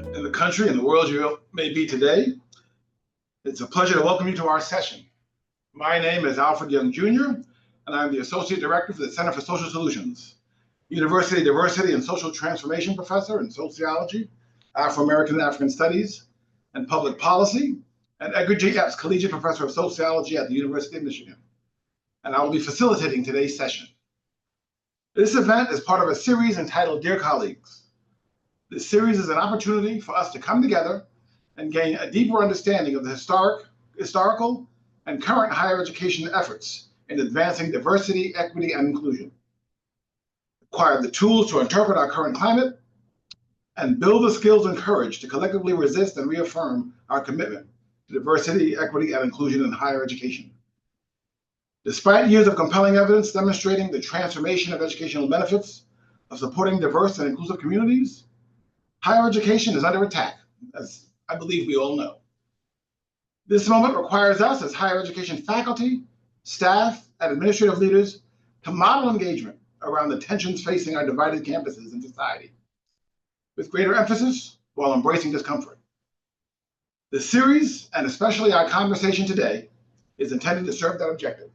in the country and the world you may be today. It's a pleasure to welcome you to our session. My name is Alford Young Jr., and I'm the Associate Director for the Center for Social Solutions, University Diversity and Social Transformation Professor in Sociology, Afro-American and African Studies, and Public Policy, and Edgar G. Epps, Collegiate Professor of Sociology at the University of Michigan. And I will be facilitating today's session. This event is part of a series entitled Dear Colleagues. This series is an opportunity for us to come together and gain a deeper understanding of the historical and current higher education efforts in advancing diversity, equity, and inclusion, acquire the tools to interpret our current climate, and build the skills and courage to collectively resist and reaffirm our commitment to diversity, equity, and inclusion in higher education. Despite years of compelling evidence demonstrating the transformation of educational benefits of supporting diverse and inclusive communities, higher education is under attack, as I believe we all know. This moment requires us as higher education faculty, staff, and administrative leaders to model engagement around the tensions facing our divided campuses in society, with greater emphasis while embracing discomfort. The series, and especially our conversation today, is intended to serve that objective.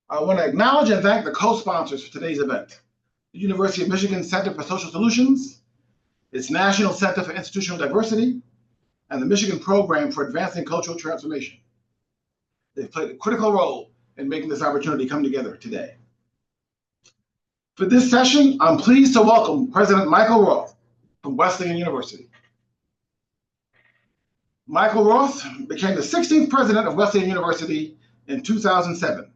I want to acknowledge and thank the co-sponsors for today's event: the University of Michigan Center for Social Solutions, its National Center for Institutional Diversity, and the Michigan Program for Advancing Cultural Transformation. They've played a critical role in making this opportunity come together today. For this session, I'm pleased to welcome President Michael Roth from Wesleyan University. Michael Roth became the 16th president of Wesleyan University in 2007.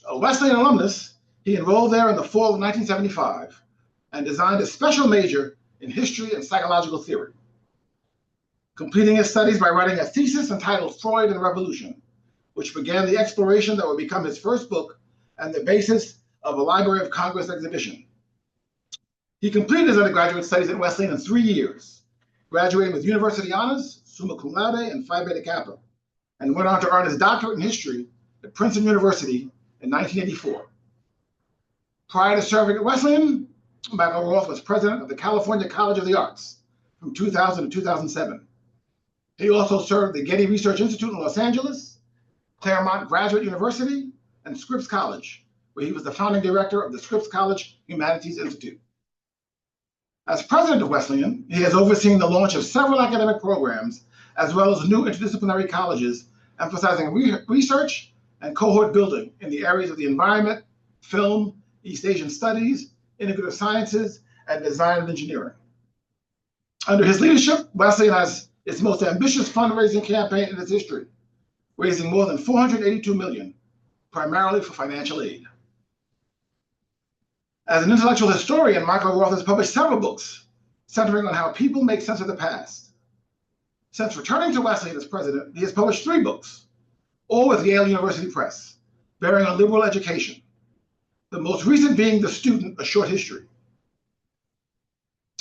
A Wesleyan alumnus, he enrolled there in the fall of 1975 and designed a special major in history and psychological theory, completing his studies by writing a thesis entitled Freud and Revolution, which began the exploration that would become his first book and the basis of a Library of Congress exhibition. He completed his undergraduate studies at Wesleyan in 3 years, graduating with university honors, summa cum laude, and Phi Beta Kappa, and went on to earn his doctorate in history at Princeton University in 1984. Prior to serving at Wesleyan, Michael Roth was president of the California College of the Arts from 2000 to 2007. He also served the Getty Research Institute in Los Angeles, Claremont Graduate University, and Scripps College, where he was the founding director of the Scripps College Humanities Institute. As president of Wesleyan, he has overseen the launch of several academic programs, as well as new interdisciplinary colleges, emphasizing research and cohort building in the areas of the environment, film, East Asian studies, integrative sciences, and design and engineering. Under his leadership, Wesleyan has its most ambitious fundraising campaign in its history, raising more than $482 million, primarily for financial aid. As an intellectual historian, Michael Roth has published several books centering on how people make sense of the past. Since returning to Wesleyan as president, he has published 3 books, all with Yale University Press, bearing on liberal education, the most recent being The Student, A Short History.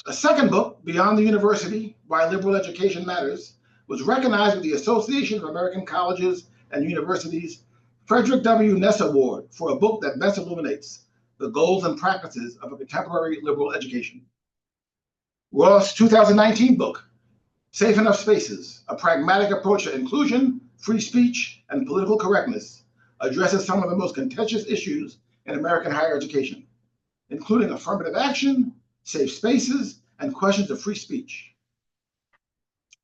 A second book, Beyond the University, Why Liberal Education Matters, was recognized with the Association of American Colleges and Universities Frederick W. Ness Award for a book that best illuminates the goals and practices of a contemporary liberal education. Roth's 2019 book, Safe Enough Spaces, A Pragmatic Approach to Inclusion, Free Speech, and Political Correctness, addresses some of the most contentious issues in American higher education, including affirmative action, safe spaces, and questions of free speech.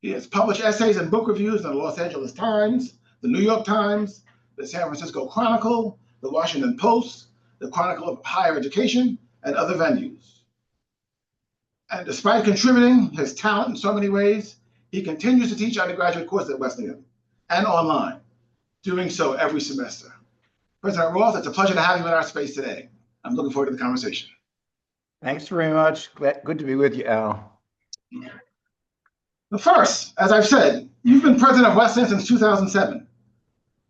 He has published essays and book reviews in the Los Angeles Times, the New York Times, the San Francisco Chronicle, the Washington Post, the Chronicle of Higher Education, and other venues. And despite contributing his talent in so many ways, he continues to teach undergraduate courses at Wesleyan and online, doing so every semester. President Roth, it's a pleasure to have you in our space today. I'm looking forward to the conversation. Thanks very much. Good to be with you, Al. But first, as I've said, you've been president of Wesleyan since 2007.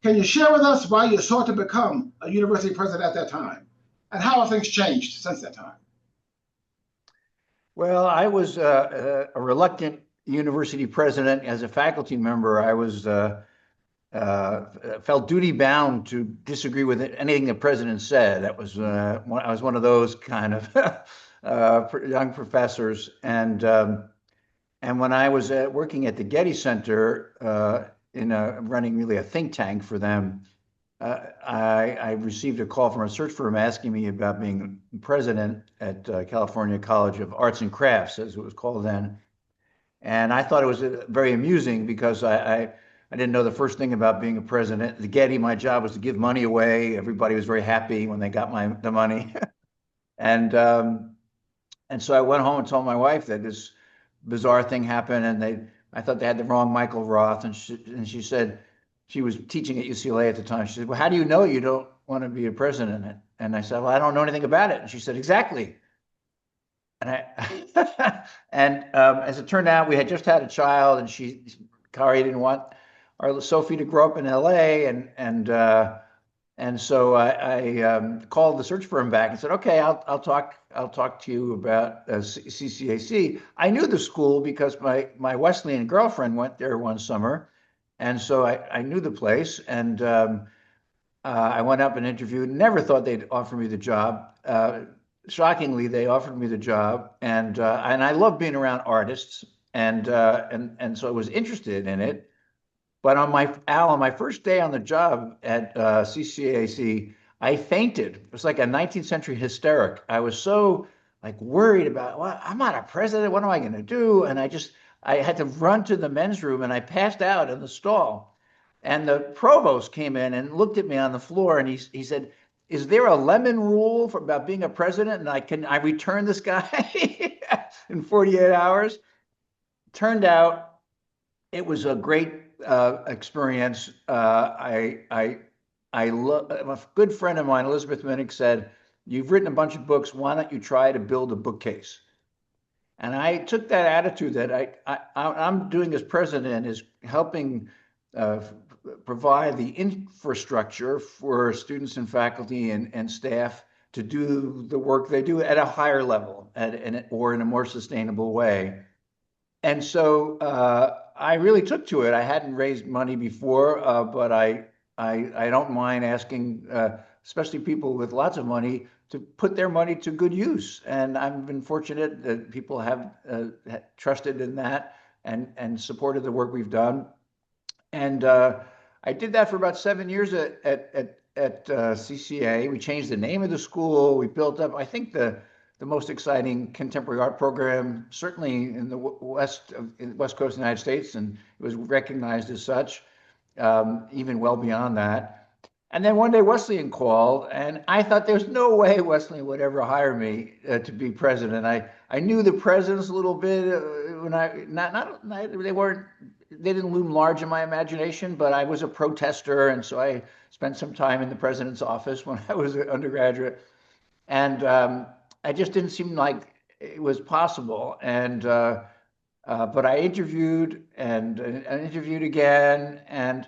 Can you share with us why you sought to become a university president at that time, and how have things changed since that time? Well, I was a reluctant university president. As a faculty member, I was felt duty bound to disagree with anything the president said. That was I was one of those kind of young professors. And when I was working at the Getty Center running really a think tank for them, I received a call from a search firm asking me about being president at California College of Arts and Crafts, as it was called then. And I thought it was very amusing because I didn't know the first thing about being a president. At the Getty, my job was to give money away. Everybody was very happy when they got the money. and and so I went home and told my wife that this bizarre thing happened, and I thought they had the wrong Michael Roth, and she said, she was teaching at UCLA at the time. She said, "Well, how do you know you don't want to be a president?" And I said, "Well, I don't know anything about it." And she said, "Exactly." And as it turned out, we had just had a child, and Kari didn't want our Sophie to grow up in LA, and so I called the search firm back and said, "Okay, I'll talk to you about CCAC." I knew the school because my Wesleyan girlfriend went there one summer, and so I knew the place. And I went up and interviewed. Never thought they'd offer me the job. Shockingly, they offered me the job, and I love being around artists, and so I was interested in it. But on my first day on the job at CCAC, I fainted. It was like a 19th century hysteric. I was so like worried about, well, I'm not a president. What am I going to do? And I had to run to the men's room, and I passed out in the stall. And the provost came in and looked at me on the floor, and he said, "Is there a lemon rule about being a president? And I return this guy in 48 hours?" Turned out it was a great experience. A good friend of mine, Elizabeth Minnick, said, "You've written a bunch of books. Why don't you try to build a bookcase?" And I took that attitude that I'm doing as president is helping provide the infrastructure for students and faculty and staff to do the work they do at a higher level or in a more sustainable way. And so I really took to it. I hadn't raised money before, but I don't mind asking, especially people with lots of money, to put their money to good use. And I've been fortunate that people have trusted in that and supported the work we've done. And I did that for about 7 years at CCA. We changed the name of the school. We built up, I think, the most exciting contemporary art program, certainly in the West Coast of the United States, and it was recognized as such, even well beyond that. And then one day Wesleyan called, and I thought there's no way Wesleyan would ever hire me to be president. I knew the presidents a little bit when they didn't loom large in my imagination, but I was a protester, and so I spent some time in the president's office when I was an undergraduate, and I just didn't seem like it was possible. And but I interviewed and interviewed again, and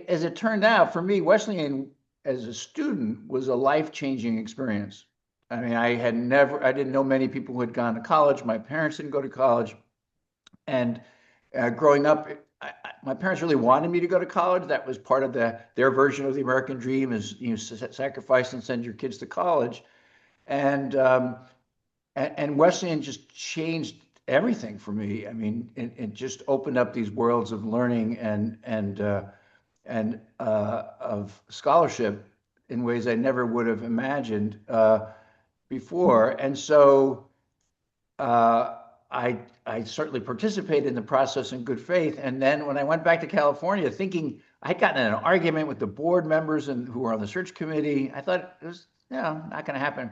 as it turned out, for me, Wesleyan as a student was a life-changing experience. I mean, I didn't know many people who had gone to college. My parents didn't go to college. And growing up, my parents really wanted me to go to college. That was part of their version of the American dream, is sacrifice and send your kids to college. And Wesleyan just changed everything for me. I mean, it just opened up these worlds of learning and of scholarship in ways I never would have imagined before. And so I certainly participated in the process in good faith. And then when I went back to California, thinking I'd gotten in an argument with the board members who were on the search committee, I thought it was not going to happen.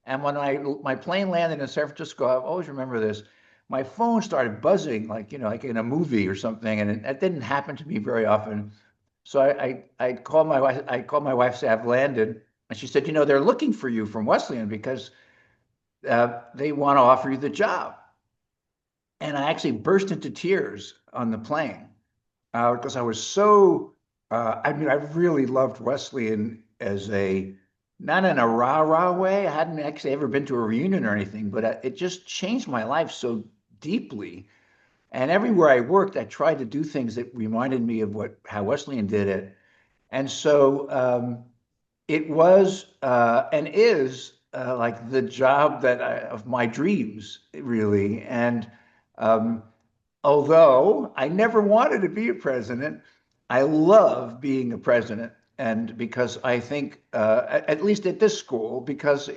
And when my plane landed in San Francisco, I always remember this. My phone started buzzing like in a movie or something, and that didn't happen to me very often. So I called my wife. I called my wife, say I've landed, and she said, they're looking for you from Wesleyan because they want to offer you the job. And I actually burst into tears on the plane because I was so. I really loved Wesleyan as not in a rah-rah way. I hadn't actually ever been to a reunion or anything, but it just changed my life so deeply. And everywhere I worked, I tried to do things that reminded me of how Wesleyan did it. And so it was and is like the job of my dreams, really. And um, although I never wanted to be a president, I love being a president. And because I think, at least at this school, because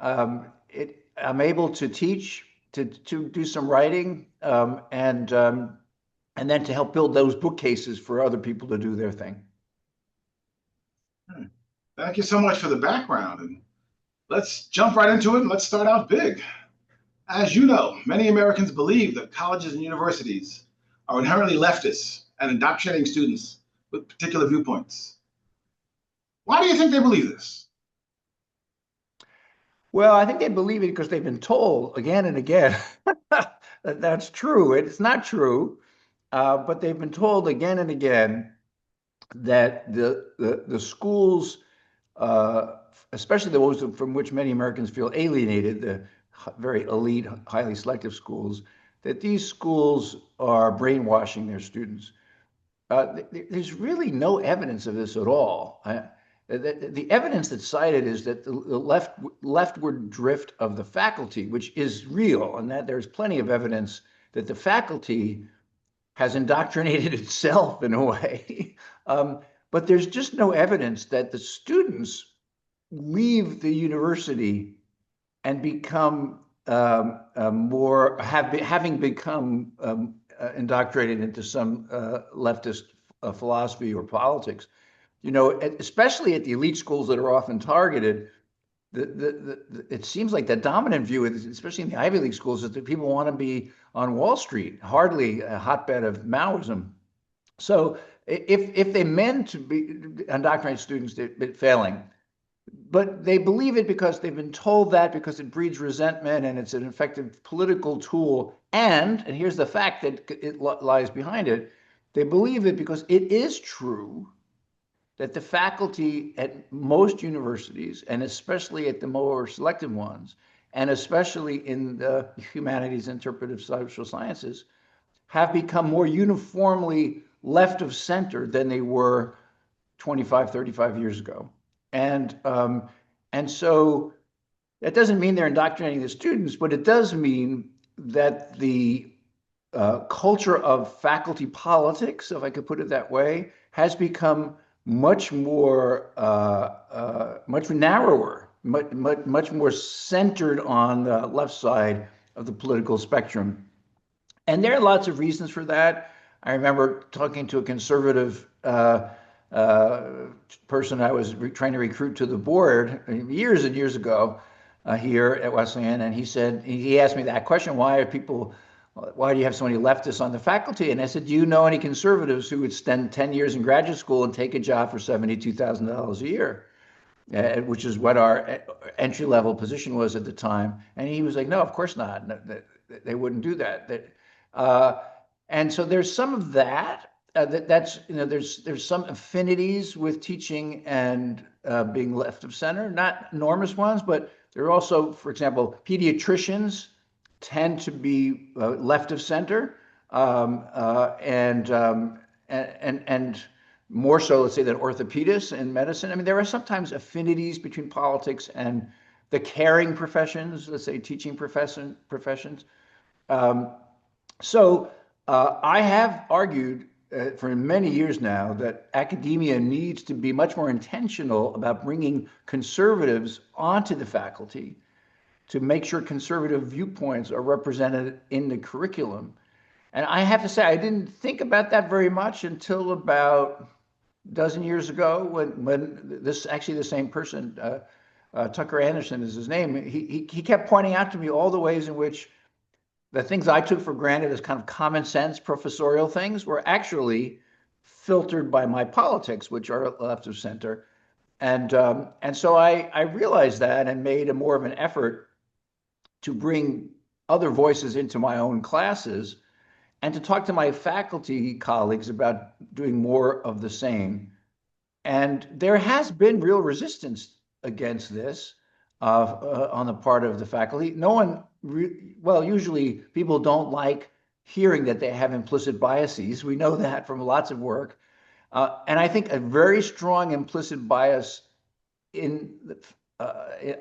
I'm able to teach, to do some writing, and then to help build those bookcases for other people to do their thing. Thank you so much for the background. And let's jump right into it and let's start out big. As you know, many Americans believe that colleges and universities are inherently leftist and indoctrinating students with particular viewpoints. Why do you think they believe this? Well, I think they believe it because they've been told again and again that that's true. It's not true, but they've been told again and again that the schools, especially the ones from which many Americans feel alienated, the very elite, highly selective schools, that these schools are brainwashing their students. There's really no evidence of this at all. The evidence that's cited is that the leftward drift of the faculty, which is real, and that there's plenty of evidence that the faculty has indoctrinated itself in a way. But there's just no evidence that the students leave the university and become having become indoctrinated into some leftist philosophy or politics. You know, especially at the elite schools that are often targeted, it seems like the dominant view, especially in the Ivy League schools, is that people want to be on Wall Street, hardly a hotbed of Maoism. So if they meant to be indoctrinate students, they're failing. But they believe it because they've been told that, because it breeds resentment and it's an effective political tool. And here's the fact that it lies behind it. They believe it because it is true that the faculty at most universities, and especially at the more selective ones, and especially in the humanities, interpretive social sciences, have become more uniformly left of center than they were 25, 35 years ago. And so that doesn't mean they're indoctrinating the students, but it does mean that the culture of faculty politics, if I could put it that way, has become much more, much narrower, much more centered on the left side of the political spectrum. And there are lots of reasons for that. I remember talking to a conservative person I was trying to recruit to the board years and years ago here at Wesleyan, and he asked me that question: why do you have so many leftists on the faculty? And I said, do you know any conservatives who would spend 10 years in graduate school and take a job for $72,000 a year, which is what our entry-level position was at the time? And he was like, no, of course not. No, they wouldn't do that. And so there's some of that. That's, you know, there's some affinities with teaching and being left of center, not enormous ones, but there are also, for example, pediatricians tend to be left of center, and more so, let's say, than orthopedists in medicine. I mean, there are sometimes affinities between politics and the caring professions, let's say teaching professions. So I have argued for many years now that academia needs to be much more intentional about bringing conservatives onto the faculty to make sure conservative viewpoints are represented in the curriculum. And I have to say, I didn't think about that very much until about a dozen years ago, when this, actually the same person, Tucker Anderson is his name, he kept pointing out to me all the ways in which the things I took for granted as kind of common sense professorial things were actually filtered by my politics, which are left of center. And so I realized that and made a more of an effort to bring other voices into my own classes and to talk to my faculty colleagues about doing more of the same. And there has been real resistance against this on the part of the faculty. No one, well, usually people don't like hearing that they have implicit biases. We know that from lots of work. And I think a very strong implicit bias in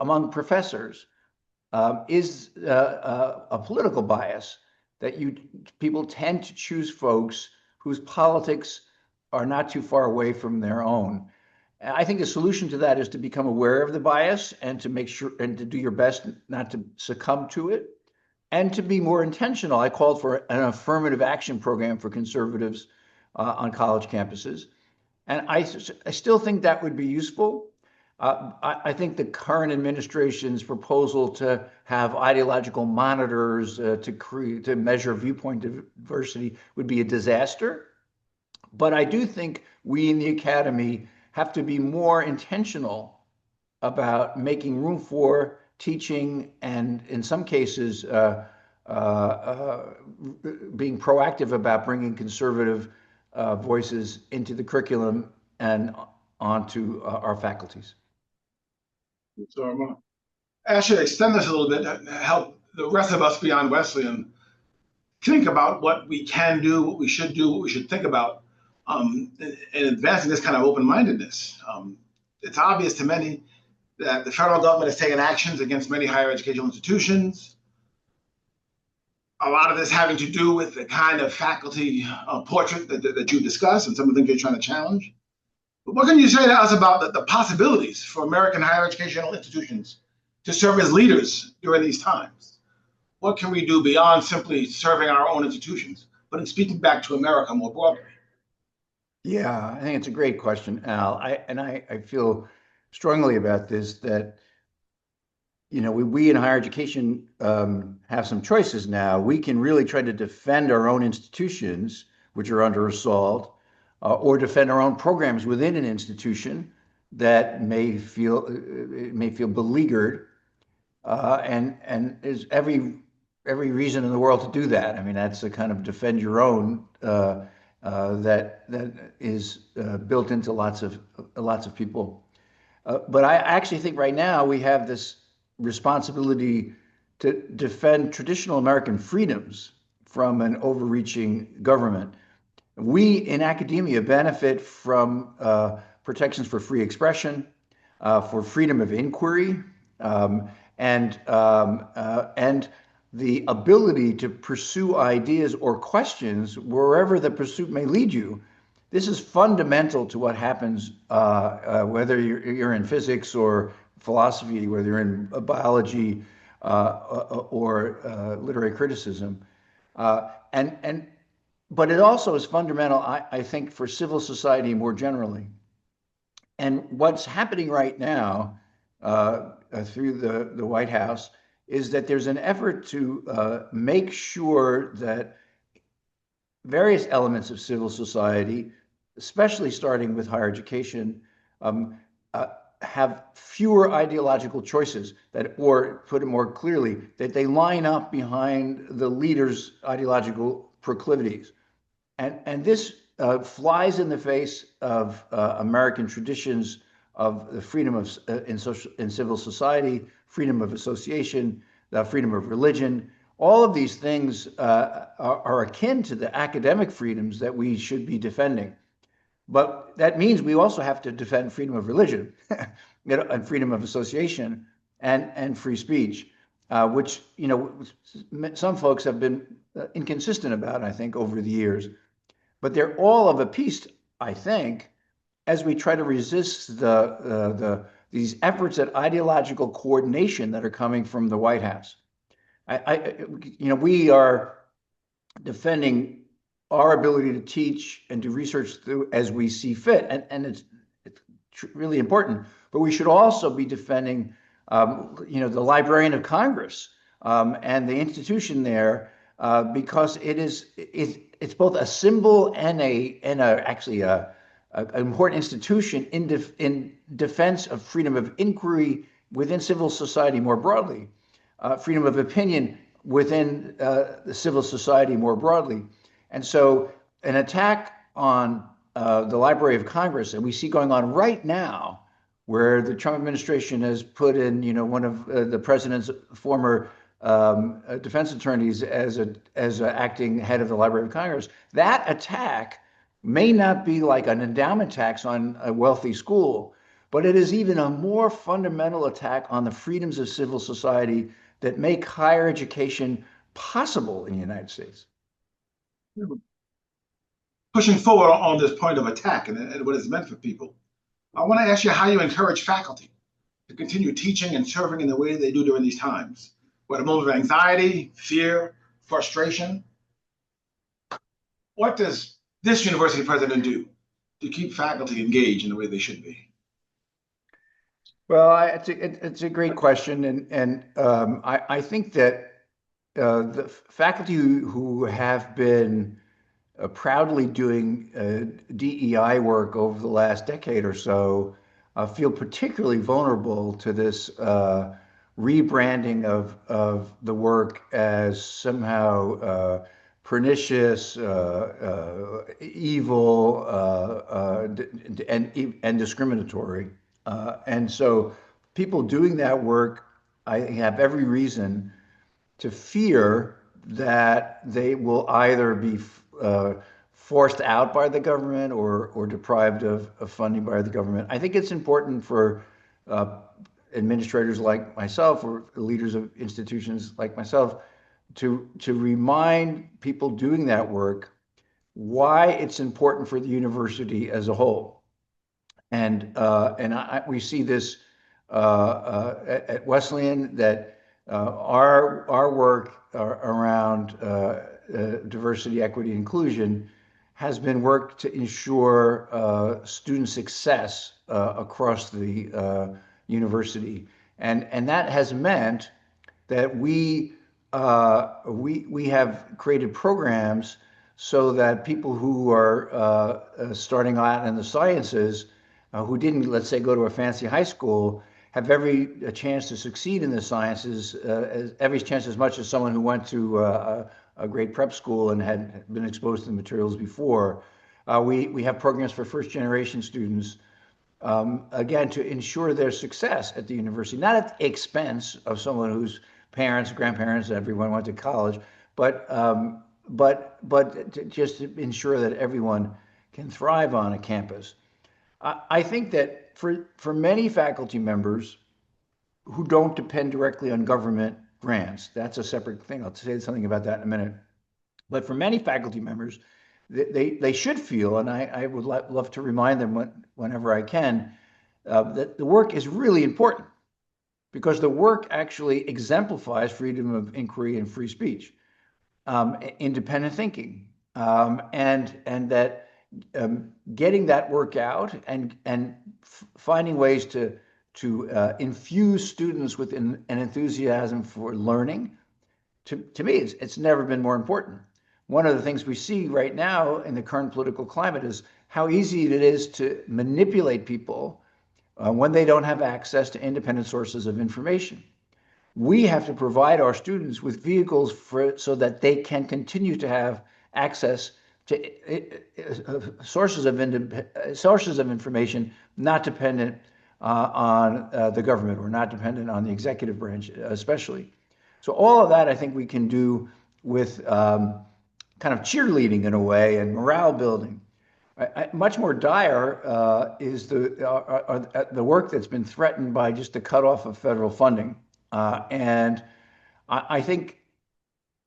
among professors is a political bias that people tend to choose folks whose politics are not too far away from their own. I think the solution to that is to become aware of the bias and to make sure and to do your best not to succumb to it and to be more intentional. I called for an affirmative action program for conservatives on college campuses. And I still think that would be useful. I think the current administration's proposal to have ideological monitors to measure viewpoint diversity would be a disaster. But I do think we in the academy have to be more intentional about making room for teaching and, in some cases, being proactive about bringing conservative voices into the curriculum and onto our faculties. So I should extend this a little bit to help the rest of us beyond Wesleyan think about what we can do, what we should do, what we should think about in advancing this kind of open-mindedness. It's obvious to many that the federal government has taken actions against many higher educational institutions. A lot of this having to do with the kind of faculty portrait that you discussed and some of the things you're trying to challenge. But what can you say to us about the possibilities for American higher educational institutions to serve as leaders during these times? What can we do beyond simply serving our own institutions, but in speaking back to America more broadly? Yeah, I think it's a great question, Al. I feel strongly about this, that we in higher education have some choices now. We can really try to defend our own institutions, which are under assault, or defend our own programs within an institution that may feel beleaguered, and there's every reason in the world to do that. I mean, that's a kind of defend your own that is built into lots of people. But I actually think right now we have this responsibility to defend traditional American freedoms from an overreaching government. We in academia benefit from protections for free expression, for freedom of inquiry, and the ability to pursue ideas or questions wherever the pursuit may lead you. This is fundamental to what happens, whether you're in physics or philosophy, whether you're in biology or literary criticism. But it also is fundamental, I think, for civil society more generally. And what's happening right now through the White House is that there's an effort to make sure that various elements of civil society, especially starting with higher education, have fewer ideological choices, or put it more clearly, that they line up behind the leader's ideological proclivities. And this flies in the face of American traditions of the freedom of in civil society, freedom of association, the freedom of religion. All of these things are akin to the academic freedoms that we should be defending. But that means we also have to defend freedom of religion and freedom of association and free speech, which some folks have been inconsistent about, I think, over the years. But they're all of a piece, I think, as we try to resist these efforts at ideological coordination that are coming from the White House. We are defending our ability to teach and do research through as we see fit, and it's really important. But we should also be defending, the Librarian of Congress and the institution there, because it's both a symbol and actually an important institution in defense of freedom of inquiry within civil society more broadly, freedom of opinion within the civil society more broadly. And so an attack on the Library of Congress, and we see going on right now, where the Trump administration has put in, one of the president's former defense attorneys as acting head of the Library of Congress. That attack may not be like an endowment tax on a wealthy school, but it is even a more fundamental attack on the freedoms of civil society that make higher education possible in the United States. Pushing forward on this point of attack and what it's meant for people, I want to ask you how you encourage faculty to continue teaching and serving in the way they do during these times. What a moment of anxiety, fear, frustration. What does this university president do to keep faculty engaged in the way they should be? Well, it's a great question, and I think that the faculty who have been proudly doing DEI work over the last decade or so feel particularly vulnerable to this rebranding of the work as somehow pernicious, evil, and discriminatory. And so people doing that work, I have every reason to fear that they will either be forced out by the government or deprived of funding by the government. I think it's important for administrators like myself or leaders of institutions like myself to remind people doing that work why it's important for the university as a whole. And we see this at Wesleyan, that our work around diversity, equity, inclusion has been work to ensure student success across the university, and that has meant that we have created programs so that people who are starting out in the sciences, who didn't, let's say, go to a fancy high school, have every chance to succeed in the sciences, every chance as much as someone who went to a great prep school and had been exposed to the materials before. We have programs for first generation students, again, to ensure their success at the university, not at the expense of someone whose parents, grandparents, everyone went to college, but to just to ensure that everyone can thrive on a campus. I think that for many faculty members who don't depend directly on government grants, that's a separate thing. I'll say something about that in a minute. But for many faculty members, they should feel, and I would love to remind them whenever I can, that the work is really important, because the work actually exemplifies freedom of inquiry and free speech, independent thinking, and that getting that work out and finding ways to infuse students with an enthusiasm for learning, to me, it's never been more important. One of the things we see right now in the current political climate is how easy it is to manipulate people when they don't have access to independent sources of information. We have to provide our students with vehicles so that they can continue to have access to sources of information not dependent on the government, or not dependent on the executive branch, especially. So all of that, I think we can do with kind of cheerleading in a way, and morale building. Much more dire is the work that's been threatened by just the cutoff of federal funding, and I think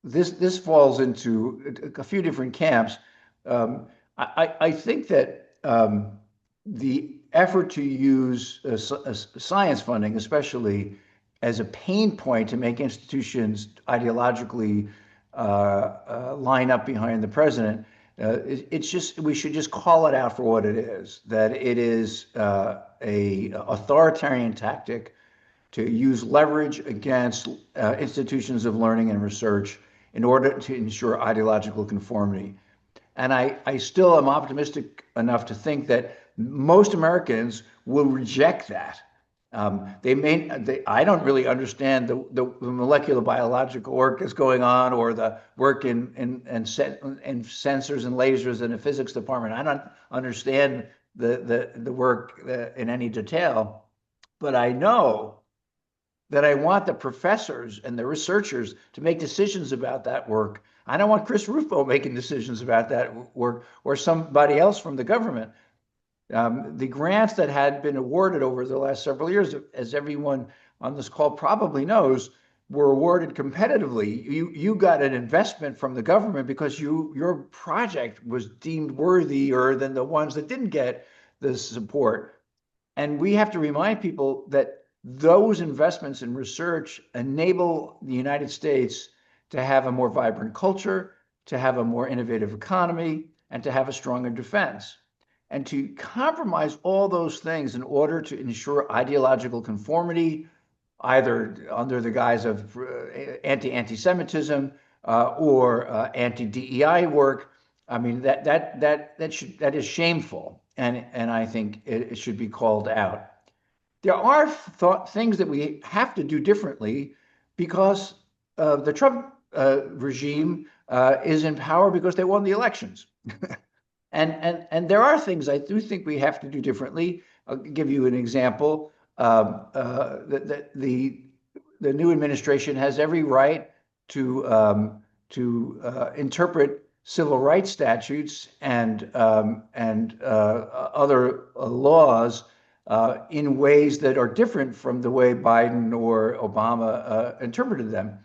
this falls into a few different camps. I think that the effort to use science funding, especially, as a pain point to make institutions ideologically line up behind the president, we should just call it out for what it is. That it is a authoritarian tactic to use leverage against institutions of learning and research in order to ensure ideological conformity. And I still am optimistic enough to think that most Americans will reject that. I don't really understand the molecular biological work that's going on, or the work in sensors and lasers in the physics department. I don't understand the work in any detail, but I know that I want the professors and the researchers to make decisions about that work. I don't want Chris Rufo making decisions about that work, or somebody else from the government. The grants that had been awarded over the last several years, as everyone on this call probably knows, were awarded competitively. You got an investment from the government because your project was deemed worthier than the ones that didn't get the support. And we have to remind people that those investments in research enable the United States to have a more vibrant culture, to have a more innovative economy, and to have a stronger defense. And to compromise all those things in order to ensure ideological conformity, either under the guise of anti-Semitism or anti-DEI work, I mean that is shameful, and I think it should be called out. There are things that we have to do differently because the Trump regime is in power because they won the elections. And there are things I do think we have to do differently. I'll give you an example. The new administration has every right to interpret civil rights statutes and other laws in ways that are different from the way Biden or Obama interpreted them.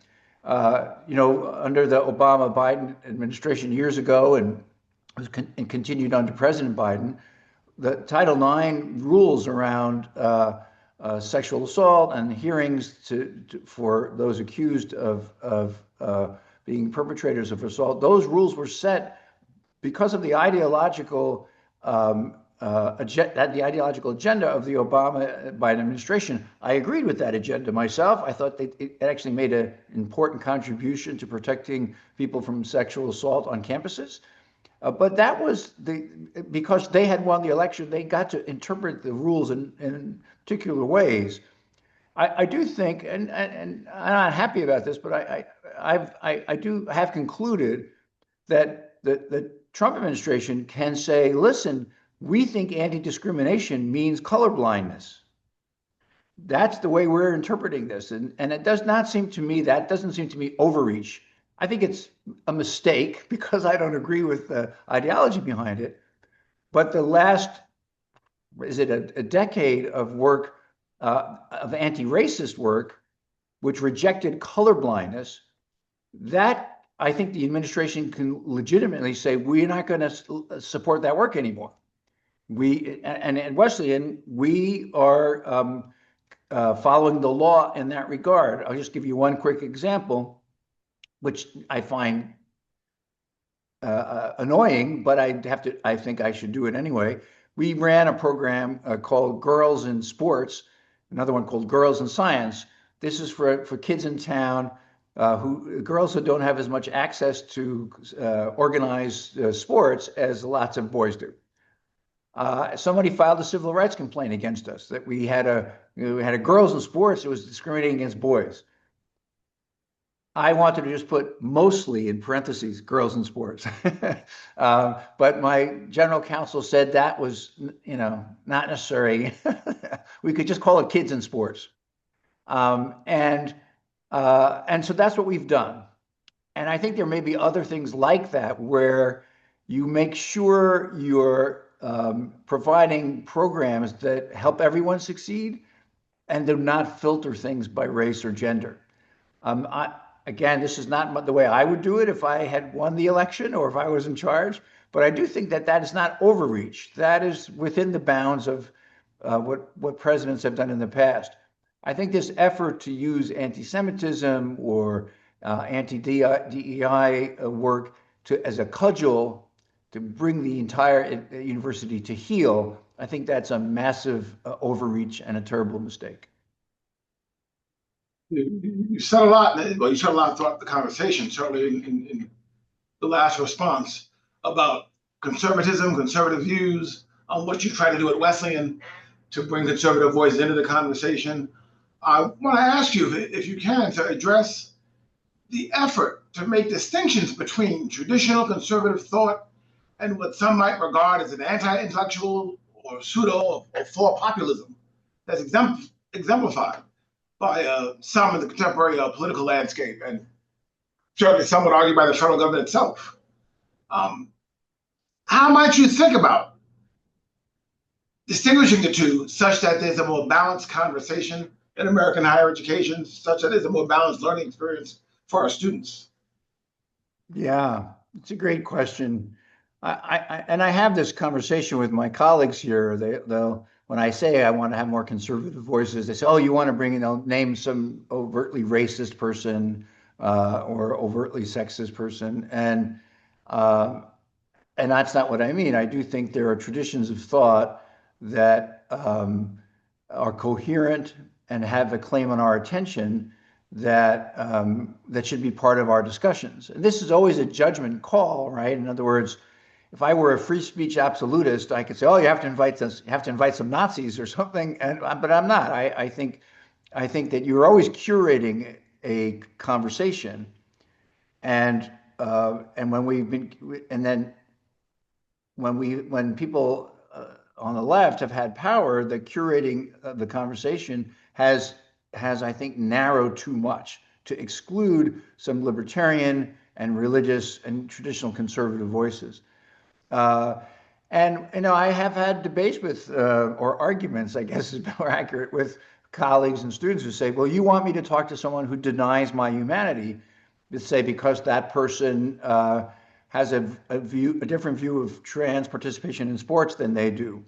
Under the Obama-Biden administration years ago, and continued under President Biden, the Title IX rules around sexual assault and hearings for those accused of being perpetrators of assault, those rules were set because of the ideological agenda of the Obama-Biden administration. I agreed with that agenda myself. I thought that it actually made an important contribution to protecting people from sexual assault on campuses. But that was because they had won the election, they got to interpret the rules in particular ways. I do think, and I'm not happy about this, but I do have concluded that the Trump administration can say, listen, we think anti-discrimination means colorblindness. That's the way we're interpreting this. And it doesn't seem to me overreach. I think it's a mistake because I don't agree with the ideology behind it. But the last, is it a decade of work, of anti-racist work, which rejected colorblindness, that I think the administration can legitimately say, we're not going to support that work anymore. And at Wesleyan, we are following the law in that regard. I'll just give you one quick example, which I find annoying, but I think I should do it anyway. We ran a program called Girls in Sports, another one called Girls in Science. This is for kids in town, girls who don't have as much access to organized sports as lots of boys do. Somebody filed a civil rights complaint against us that we had a girls in sports that was discriminating against boys. I wanted to just put mostly in parentheses girls in sports, but my general counsel said that was not necessary. We could just call it kids in sports, and so that's what we've done. And I think there may be other things like that where you make sure you're providing programs that help everyone succeed and do not filter things by race or gender. Again, this is not the way I would do it if I had won the election or if I was in charge, but I do think that is not overreach. That is within the bounds of what presidents have done in the past. I think this effort to use anti-Semitism or anti-DEI work as a cudgel to bring the entire university to heel, I think that's a massive overreach and a terrible mistake. You said a lot. Well, you said a lot throughout the conversation, certainly in the last response about conservatism, conservative views, on what you try to do at Wesleyan to bring conservative voices into the conversation. I want to ask you, if you can, to address the effort to make distinctions between traditional conservative thought and what some might regard as an anti-intellectual or pseudo or for populism that's exemplified by some in the contemporary political landscape, and certainly some would argue by the federal government itself. How might you think about distinguishing the two such that there's a more balanced conversation in American higher education, such that there's a more balanced learning experience for our students? Yeah, it's a great question. I have this conversation with my colleagues here. They'll when I say I want to have more conservative voices, they say, "Oh, you want to bring in, name some overtly racist person or overtly sexist person," and that's not what I mean. I do think there are traditions of thought that are coherent and have a claim on our attention that should be part of our discussions. And this is always a judgment call, right? In other words, if I were a free speech absolutist, I could say, "Oh, you have to invite some Nazis or something," but I'm not. I think that you're always curating a conversation, and when we've been, and then when people on the left have had power, the curating of the conversation has I think narrowed too much to exclude some libertarian and religious and traditional conservative voices. And I have had debates with or arguments, I guess is more accurate, with colleagues and students who say, "Well, you want me to talk to someone who denies my humanity?" To say because that person has a different view of trans participation in sports than they do.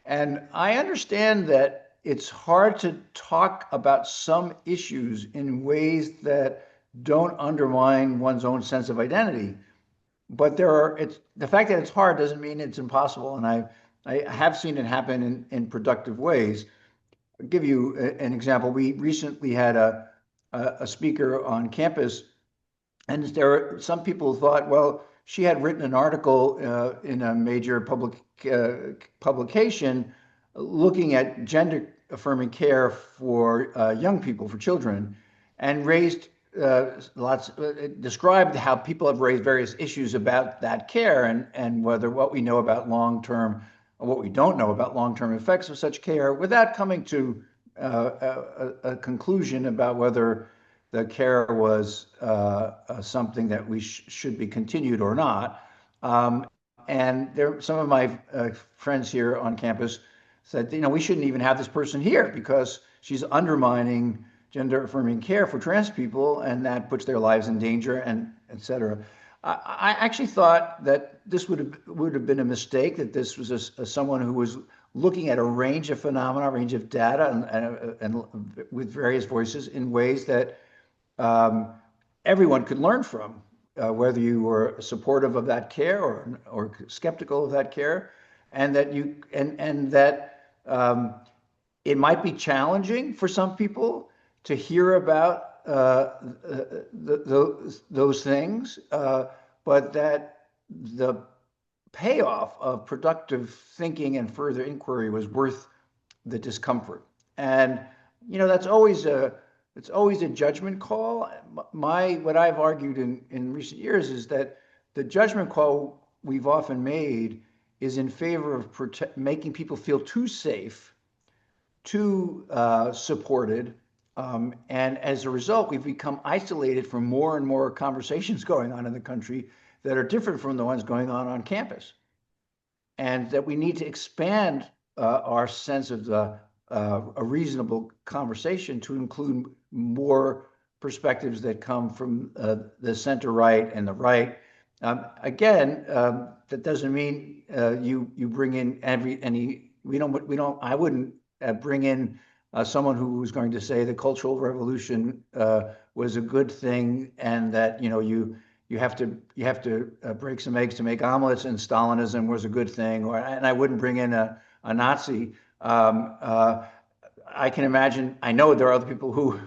And I understand that it's hard to talk about some issues in ways that don't undermine one's own sense of identity. But the fact that it's hard doesn't mean it's impossible. And I have seen it happen in productive ways. I'll give you an example. We recently had a speaker on campus, and there were some people who thought, well, she had written an article in a major publication looking at gender affirming care for young people, for children, and raised described how people have raised various issues about that care and whether what we know about long-term, or what we don't know about long-term effects of such care, without coming to a conclusion about whether the care was something that we should be continued or not. And some of my friends here on campus said, we shouldn't even have this person here because she's undermining gender affirming care for trans people, and that puts their lives in danger, and et cetera. I actually thought that this would have been a mistake, that this was someone who was looking at a range of phenomena, a range of data, and with various voices in ways that everyone could learn from, whether you were supportive of that care or skeptical of that care, and that it might be challenging for some people to hear about those things, but that the payoff of productive thinking and further inquiry was worth the discomfort. And that's always it's always a judgment call. What I've argued in recent years is that the judgment call we've often made is in favor of making people feel too safe, too supported, and as a result, we've become isolated from more and more conversations going on in the country that are different from the ones going on campus, and that we need to expand our sense of a reasonable conversation to include more perspectives that come from the center right and the right. Again, that doesn't mean you bring in I wouldn't bring in someone who was going to say the Cultural Revolution was a good thing, and that you have to break some eggs to make omelets, and Stalinism was a good thing, and I wouldn't bring in a Nazi. I can imagine, I know there are other people who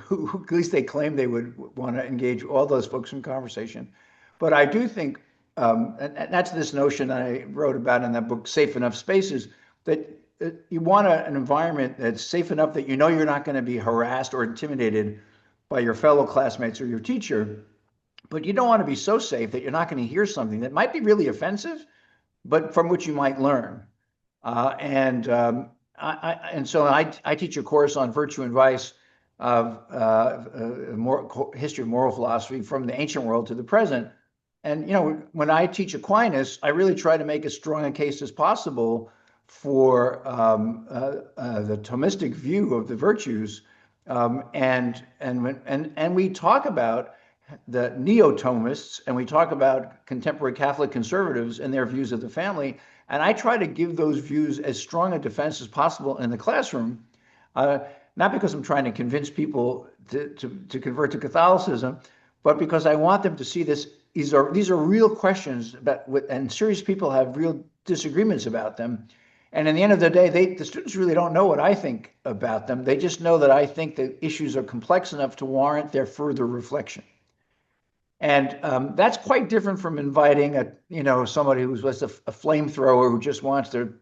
at least they claim they would want to engage all those folks in conversation. But I do think, and that's this notion I wrote about in that book, Safe Enough Spaces, that you want an environment that's safe enough that you're not going to be harassed or intimidated by your fellow classmates or your teacher, but you don't want to be so safe that you're not going to hear something that might be really offensive, but from which you might learn. And so I teach a course on virtue and vice of history of moral philosophy from the ancient world to the present. And when I teach Aquinas, I really try to make as strong a case as possible for the Thomistic view of the virtues, and we talk about the neo-Thomists, and we talk about contemporary Catholic conservatives and their views of the family. And I try to give those views as strong a defense as possible in the classroom, not because I'm trying to convince people to convert to Catholicism, but because I want them to see this. These are real questions and serious people have real disagreements about them. And in the end of the day, the students really don't know what I think about them. They just know that I think the issues are complex enough to warrant their further reflection. And that's quite different from inviting somebody who's just a flamethrower who just wants to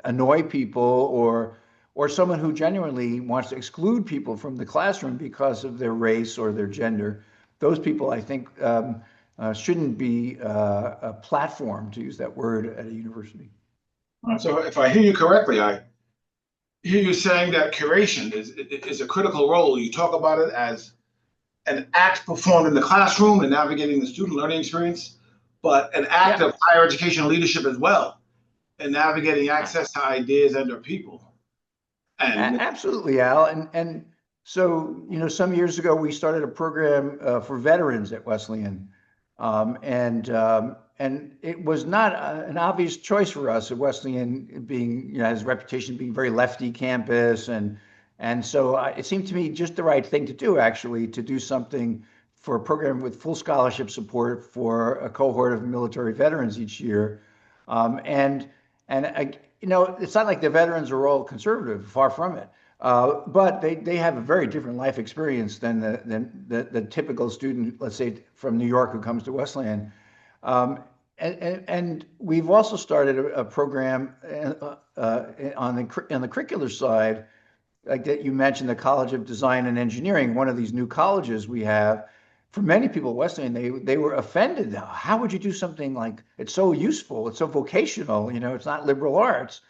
annoy people, or someone who genuinely wants to exclude people from the classroom because of their race or their gender. Those people, I think, shouldn't be a platform, to use that word, at a university. So if I hear you correctly, I hear you saying that curation is a critical role. You talk about it as an act performed in the classroom and navigating the student learning experience, but an act of higher education leadership as well, and navigating access to ideas and their people. And absolutely, Al. And so, some years ago, we started a program for veterans at Wesleyan. And it was not an obvious choice for us at Wesleyan, being, has a reputation being very lefty campus. And so it seemed to me just the right thing to do, actually, to do something for a program with full scholarship support for a cohort of military veterans each year. It's not like the veterans are all conservative, far from it. But they have a very different life experience than the typical student, let's say, from New York who comes to Wesleyan. And we've also started a program on the curricular side, like that you mentioned, the College of Design and Engineering, one of these new colleges we have. For many people at Wesleyan, they were offended. How would you do something like, it's so useful, it's so vocational, it's not liberal arts.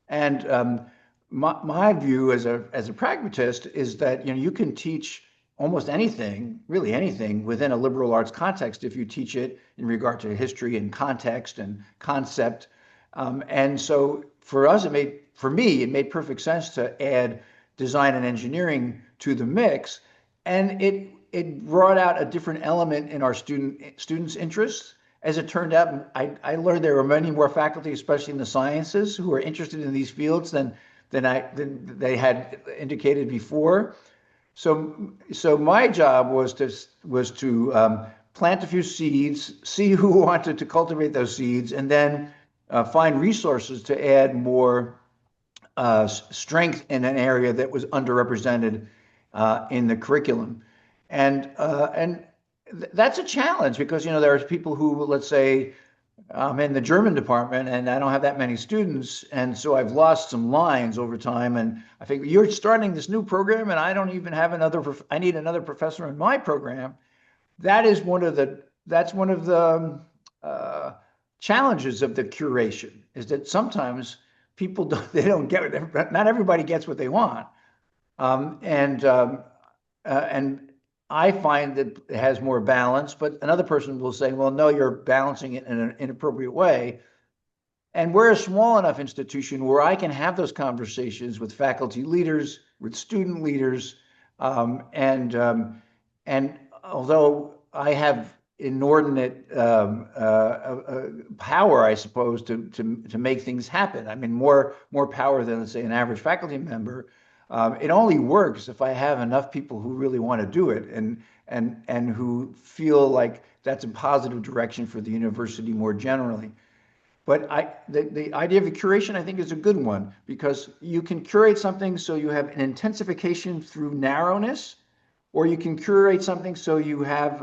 And my view as a pragmatist is that you can teach almost anything, really anything, within a liberal arts context if you teach it in regard to history and context and concept. And so for us, it made perfect sense to add design and engineering to the mix, and it brought out a different element in our students' interests. As it turned out, I learned there were many more faculty, especially in the sciences, who were interested in these fields than they had indicated before. So my job was to plant a few seeds, see who wanted to cultivate those seeds, and then find resources to add more strength in an area that was underrepresented in the curriculum. And that's a challenge because, there are people who, let's say, I'm in the German department and I don't have that many students. And so I've lost some lines over time. And I think you're starting this new program and I don't even have I need another professor in my program. That's one of the challenges of the curation, is that sometimes people don't get it. Not everybody gets what they want. And I find that it has more balance, but another person will say, well, no, you're balancing it in an inappropriate way. And we're a small enough institution where I can have those conversations with faculty leaders, with student leaders. And although I have inordinate power, I suppose, to make things happen, I mean, more power than, let's say, an average faculty member, it only works if I have enough people who really want to do it and who feel like that's a positive direction for the university more generally. But the idea of the curation, I think, is a good one, because you can curate something so you have an intensification through narrowness, or you can curate something so you have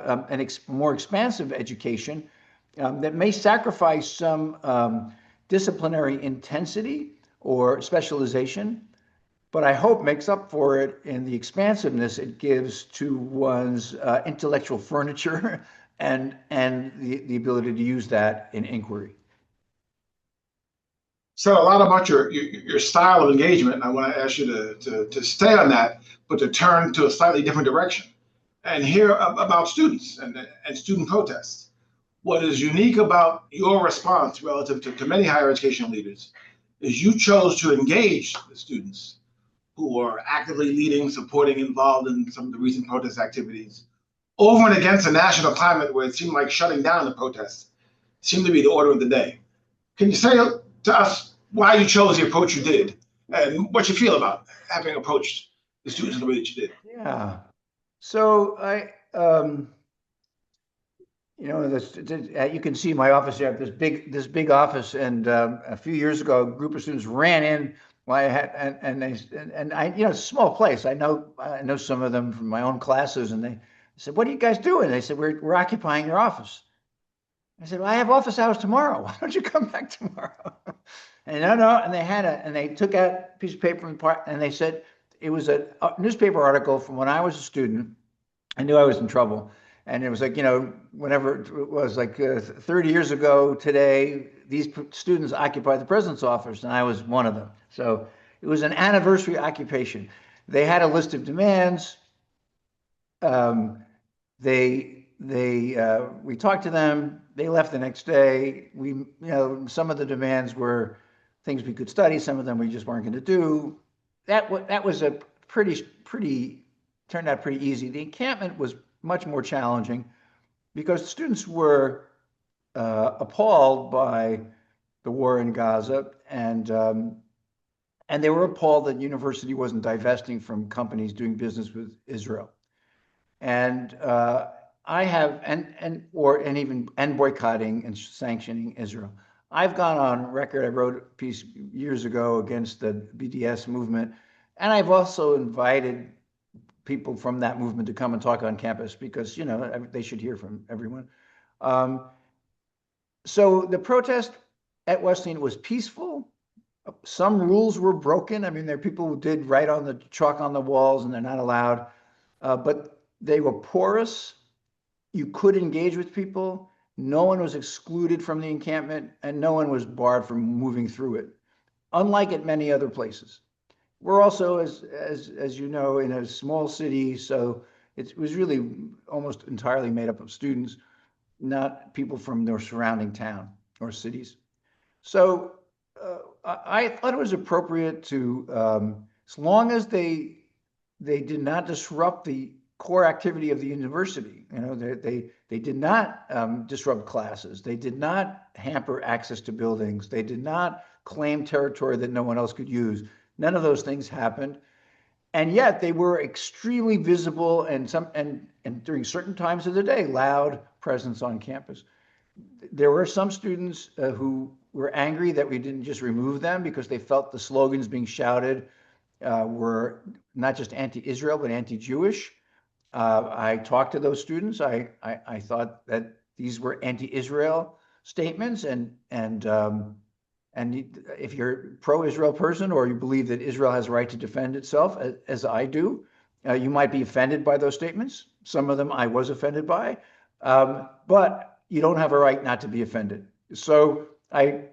more expansive education that may sacrifice some disciplinary intensity or specialization, but I hope makes up for it in the expansiveness it gives to one's intellectual furniture and the ability to use that in inquiry. Said a lot about your style of engagement, and I want to ask you to stay on that, but to turn to a slightly different direction and hear about students and student protests. What is unique about your response relative to many higher education leaders is you chose to engage the students who are actively leading, supporting, involved in some of the recent protest activities, over and against a national climate where it seemed like shutting down the protests seemed to be the order of the day. Can you say to us why you chose the approach you did and what you feel about having approached the students in the way that you did? Yeah. So you can see my office here. I have this big office, and a few years ago, a group of students ran in. Well, I had, and I, it's a small place. I know some of them from my own classes, and they said, "What are you guys doing?" They said, "We're occupying your office." I said, "Well, I have office hours tomorrow. Why don't you come back tomorrow?" And no, and they took out a piece of paper and part, and they said it was a newspaper article from when I was a student. I knew I was in trouble. And it was like, whenever it was like 30 years ago today, these students occupied the president's office, and I was one of them. So it was an anniversary occupation. They had a list of demands. We talked to them. They left the next day. Some of the demands were things we could study. Some of them we just weren't going to do. That was a turned out pretty easy. The encampment was much more challenging because the students were appalled by the war in Gaza, and they were appalled that university wasn't divesting from companies doing business with Israel, and boycotting and sanctioning Israel. I've gone on record. I wrote a piece years ago against the BDS movement, and I've also invited people from that movement to come and talk on campus because they should hear from everyone. So the protest at Wesleyan was peaceful. Some rules were broken. I mean, there are people who did write on the chalk on the walls, and they're not allowed. But they were porous. You could engage with people. No one was excluded from the encampment, and no one was barred from moving through it, unlike at many other places. We're also, as you know, in a small city, so it was really almost entirely made up of students, not people from their surrounding town or cities. So I thought it was appropriate to, as long as they did not disrupt the core activity of the university. They did not disrupt classes. They did not hamper access to buildings. They did not claim territory that no one else could use. None of those things happened, and yet they were extremely visible and during certain times of the day, loud presence on campus. There were some students who were angry that we didn't just remove them because they felt the slogans being shouted were not just anti-Israel but anti-Jewish. I talked to those students. I thought that these were anti-Israel statements, and if you're a pro-Israel person or you believe that Israel has a right to defend itself, as I do, you might be offended by those statements. Some of them I was offended by, but you don't have a right not to be offended. So I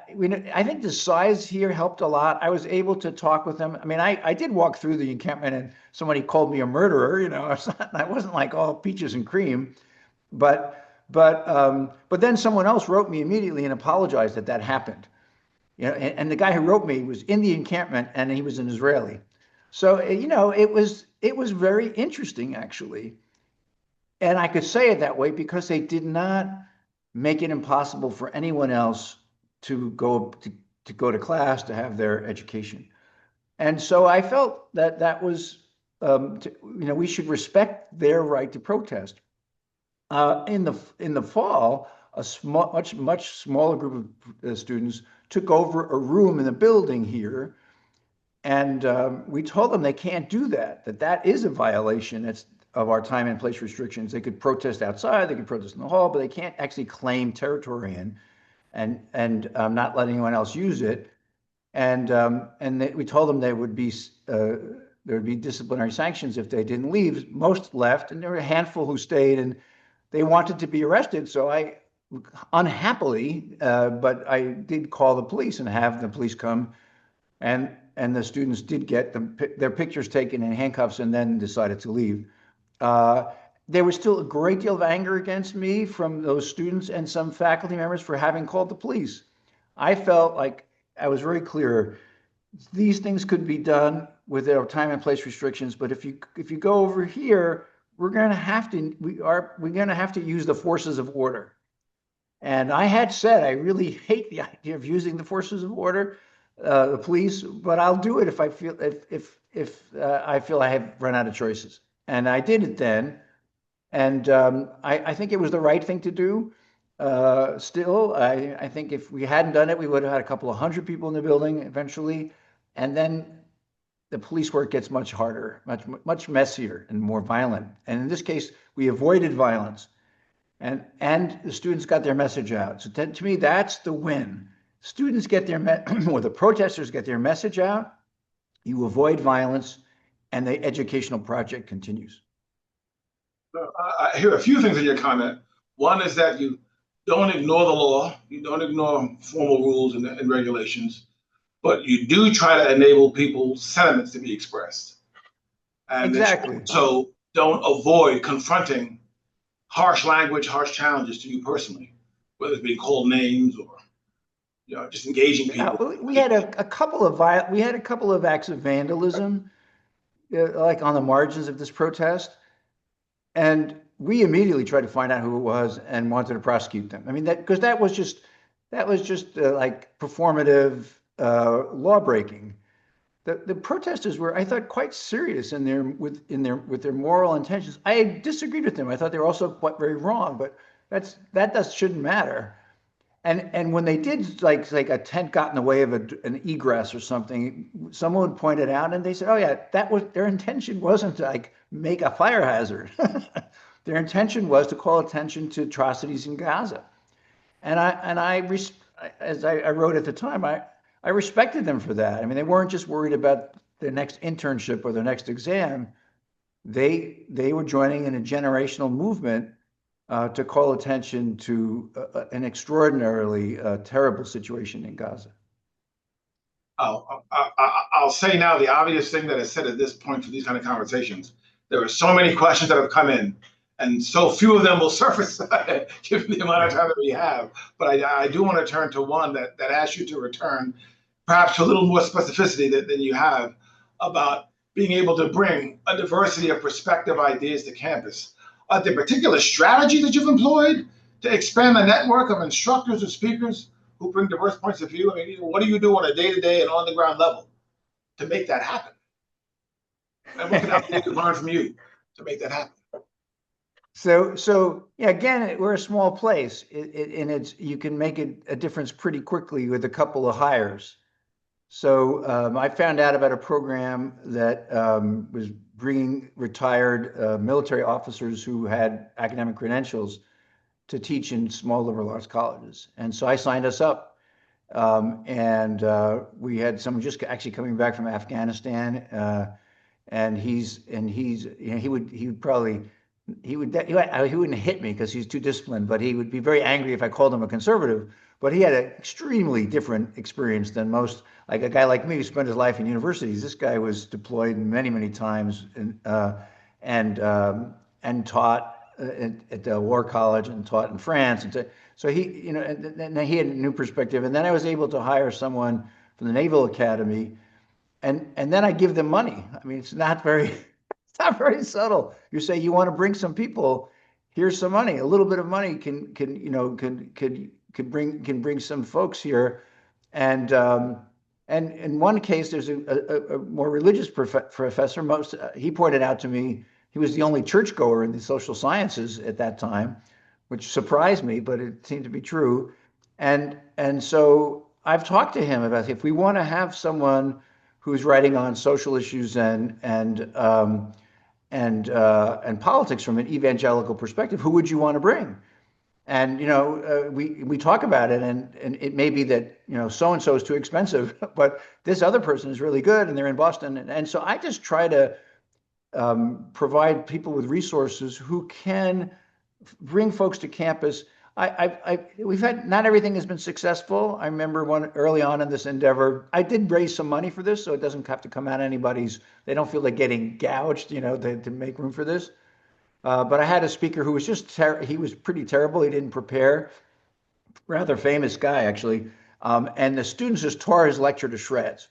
think the size here helped a lot. I was able to talk with them. I mean, I did walk through the encampment, and somebody called me a murderer. I wasn't like all peaches and cream, but then someone else wrote me immediately and apologized that happened. And the guy who wrote me was in the encampment, and he was an Israeli. So, it was very interesting, actually. And I could say it that way because they did not make it impossible for anyone else to go to class, to have their education. And so I felt that was, we should respect their right to protest. In the fall, a much smaller group of students took over a room in the building here, and we told them they can't do that. That is a violation of our time and place restrictions. They could protest outside, they could protest in the hall, but they can't actually claim territory and not let anyone else use it. And we told them there would be disciplinary sanctions if they didn't leave. Most left, and there were a handful who stayed, and they wanted to be arrested. So I, unhappily, but I did call the police and have the police come, and the students did get their pictures taken in handcuffs and then decided to leave. There was still a great deal of anger against me from those students and some faculty members for having called the police. I felt like I was very clear. These things could be done with our time and place restrictions, but if you go over here, we're going to have to use the forces of order. And I had said I really hate the idea of using the forces of order, the police, but I'll do it if I feel if I feel I have run out of choices. And I did it then, and I think it was the right thing to do. Still, I think if we hadn't done it, we would have had a couple of hundred people in the building eventually, and then the police work gets much harder, much messier and more violent. And in this case, we avoided violence, and the students got their message out. So to me, that's the win. Students get their or the protesters get their message out. You avoid violence, and the educational project continues. I hear a few things in your comment. One is that you don't ignore the law, you don't ignore formal rules and regulations, but you do try to enable people's sentiments to be expressed. And exactly. So don't avoid confronting harsh language, harsh challenges to you personally, whether it's being called names or just engaging people. We had a couple of acts of vandalism, like on the margins of this protest, and we immediately tried to find out who it was and wanted to prosecute them. I mean, because that was just like performative law breaking. The protesters were, I thought, quite serious in their moral intentions. I disagreed with them. I thought they were also quite very wrong, but that shouldn't matter. And when they did, like a tent got in the way of an egress or something, someone pointed out, and they said, "Oh yeah, that was their intention. Wasn't to like make a fire hazard. Their intention was to call attention to atrocities in Gaza." And as I wrote at the time, I respected them for that. I mean, they weren't just worried about their next internship or their next exam. They were joining in a generational movement to call attention to an extraordinarily terrible situation in Gaza. I'll say now the obvious thing that is said at this point for these kind of conversations. There are so many questions that have come in, and so few of them will surface given the amount of time that we have. But I do want to turn to one that asks you to return perhaps to a little more specificity than you have about being able to bring a diversity of perspective ideas to campus. The particular strategy that you've employed to expand the network of instructors or speakers who bring diverse points of view? I mean, what do you do on a day-to-day and on-the-ground level to make that happen? And what can we learn from you to make that happen? So yeah, again, we're a small place, and you can make a difference pretty quickly with a couple of hires. So I found out about a program that was bringing retired military officers who had academic credentials to teach in small liberal arts colleges. And so I signed us up. And we had someone just actually coming back from Afghanistan. And he wouldn't hit me because he's too disciplined, but he would be very angry if I called him a conservative. But he had an extremely different experience than most, like a guy like me who spent his life in universities. This guy was deployed many, many times and taught at the War College and taught in France. And so he, and he had a new perspective. And then I was able to hire someone from the Naval Academy, and then I give them money. I mean, it's not very subtle. You say you want to bring some people, here's some money. A little bit of money can bring some folks here. And in one case, there's a more religious professor. He pointed out to me he was the only churchgoer in the social sciences at that time, which surprised me, but it seemed to be true. And so I've talked to him about if we want to have someone who's writing on social issues and politics from an evangelical perspective, who would you want to bring? And we talk about it, and it may be that so and so is too expensive, but this other person is really good, and they're in Boston, and so I just try to provide people with resources who can bring folks to campus. We've had, not everything has been successful. I remember one early on in this endeavor, I did raise some money for this, so it doesn't have to come out of anybody's. They don't feel like getting gouged, to make room for this. But I had a speaker who was he was pretty terrible. He didn't prepare. Rather famous guy, actually. And the students just tore his lecture to shreds.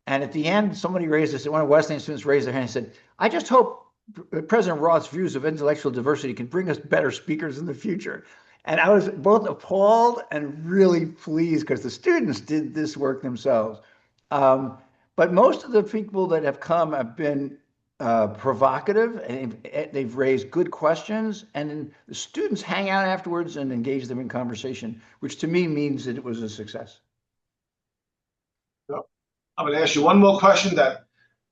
And at the end, somebody raised this, one of Wesleyan students raised their hand and said, I just hope President Roth's views of intellectual diversity can bring us better speakers in the future. And I was both appalled and really pleased because the students did this work themselves. But most of the people that have come have been provocative, and they've raised good questions, and then the students hang out afterwards and engage them in conversation, which to me means that it was a success. So I'm going to ask you one more question that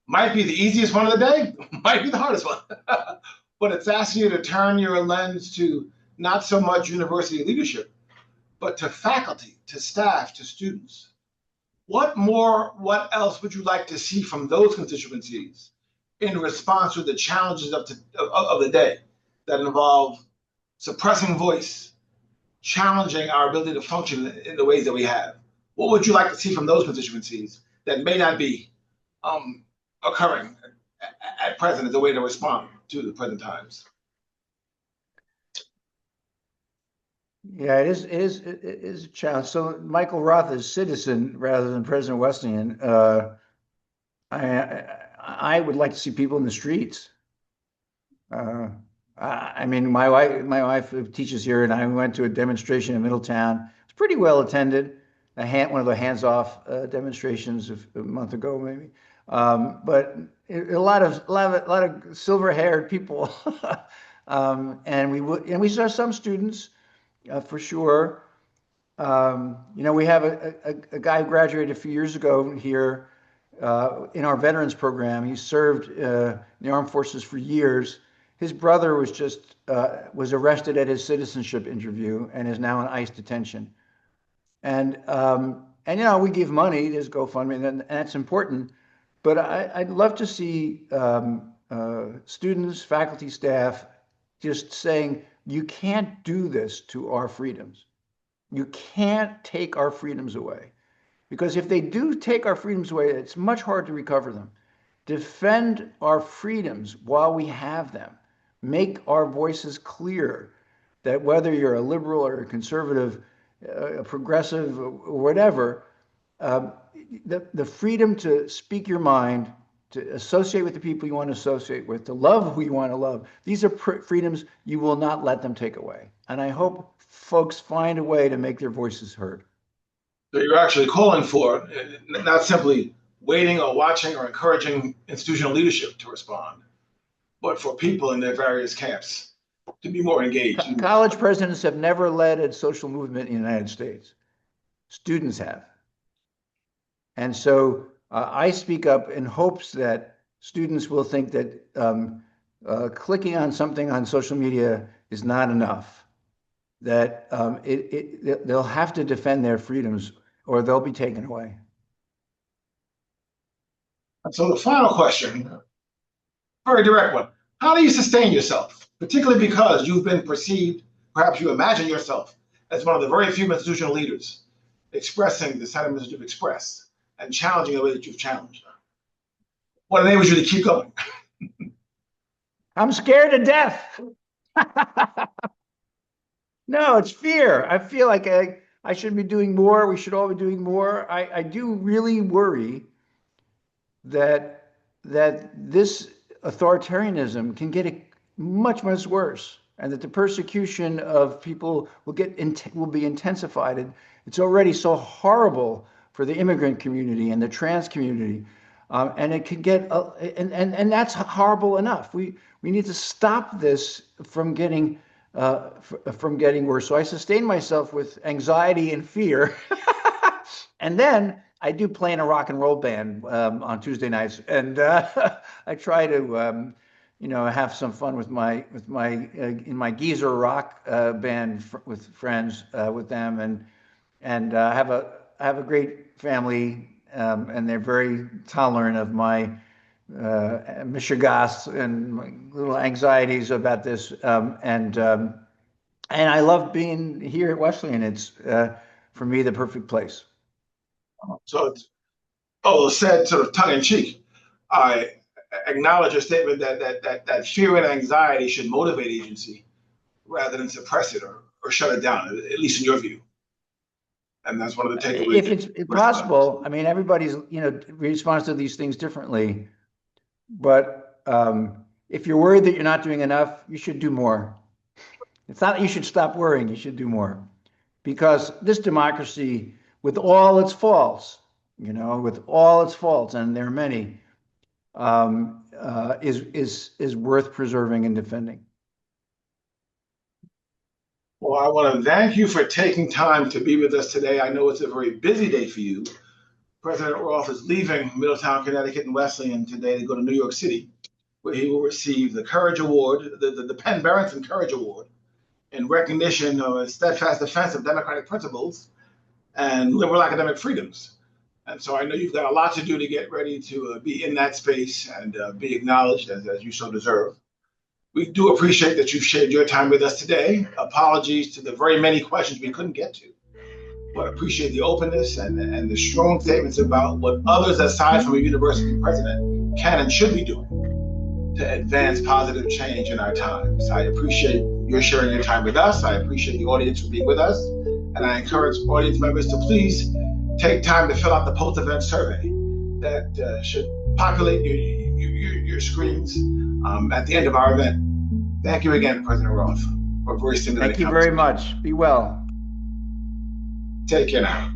might be the easiest one of the day, might be the hardest one, but it's asking you to turn your lens to not so much university leadership, but to faculty, to staff, to students. What else would you like to see from those constituencies in response to the challenges of the day that involve suppressing voice, challenging our ability to function in the ways that we have? What would you like to see from those constituencies that may not be occurring at present as a way to respond to the present times? Yeah, it is a challenge. So Michael Roth is citizen rather than President Wesleyan. I would like to see people in the streets. I mean, my wife teaches here, and I went to a demonstration in Middletown. It's pretty well attended. One of the hands-off demonstrations a month ago, maybe. But a lot of silver-haired people, and we saw some students. For sure. We have a guy who graduated a few years ago here in our veterans program. He served in the armed forces for years. His brother was arrested at his citizenship interview and is now in ICE detention. And we give money. There's GoFundMe, and that's important. But I'd love to see students, faculty, staff just saying, you can't do this to our freedoms. You can't take our freedoms away. Because if they do take our freedoms away, it's much harder to recover them. Defend our freedoms while we have them. Make our voices clear that whether you're a liberal or a conservative, a progressive, or whatever, the freedom to speak your mind, to associate with the people you want to associate with, to love who you want to love. These are freedoms you will not let them take away. And I hope folks find a way to make their voices heard. So you're actually calling for, not simply waiting or watching or encouraging institutional leadership to respond, but for people in their various camps to be more engaged. College presidents have never led a social movement in the United States. Students have. And so I speak up in hopes that students will think that clicking on something on social media is not enough, that they'll have to defend their freedoms or they'll be taken away. So the final question, very direct one. How do you sustain yourself, particularly because you've been perceived, perhaps you imagine yourself as one of the very few institutional leaders expressing the sentiments that you've expressed and challenging the way that you've challenged? What enables you to keep going? I'm scared to death. No, it's fear. I feel like I should be doing more. We should all be doing more. I do really worry that this authoritarianism can get much, much worse, and that the persecution of people will be intensified. It's already so horrible for the immigrant community and the trans community, and it can get and that's horrible enough. We need to stop this from getting worse. So I sustain myself with anxiety and fear, and then I do play in a rock and roll band on Tuesday nights, and I try to have some fun with my in my geezer rock band with friends with them, and have a great family, and they're very tolerant of my mishigas and my little anxieties about this, and I love being here at Wesleyan. It's for me the perfect place. So said sort of tongue in cheek, I acknowledge your statement that fear and anxiety should motivate agency rather than suppress it or shut it down, at least in your view. And that's one of the takeaways. If it's possible, I mean, everybody's, responds to these things differently. But if you're worried that you're not doing enough, you should do more. It's not that you should stop worrying, you should do more. Because this democracy, with all its faults, and there are many, is worth preserving and defending. Well, I want to thank you for taking time to be with us today. I know it's a very busy day for you. President Roth is leaving Middletown, Connecticut and Wesleyan today to go to New York City, where he will receive the Courage Award, the Penn Barrington Courage Award, in recognition of a steadfast defense of democratic principles and liberal academic freedoms. And so I know you've got a lot to do to get ready to be in that space and be acknowledged as you so deserve. We do appreciate that you've shared your time with us today. Apologies to the very many questions we couldn't get to, but appreciate the openness and the strong statements about what others aside from a university president can and should be doing to advance positive change in our times. I appreciate your sharing your time with us. I appreciate the audience for being with us. And I encourage audience members to please take time to fill out the post-event survey that should populate your screens at the end of our event. Thank you again, President Roth, for a very stimulating Thank you very much. Be well. Take care now.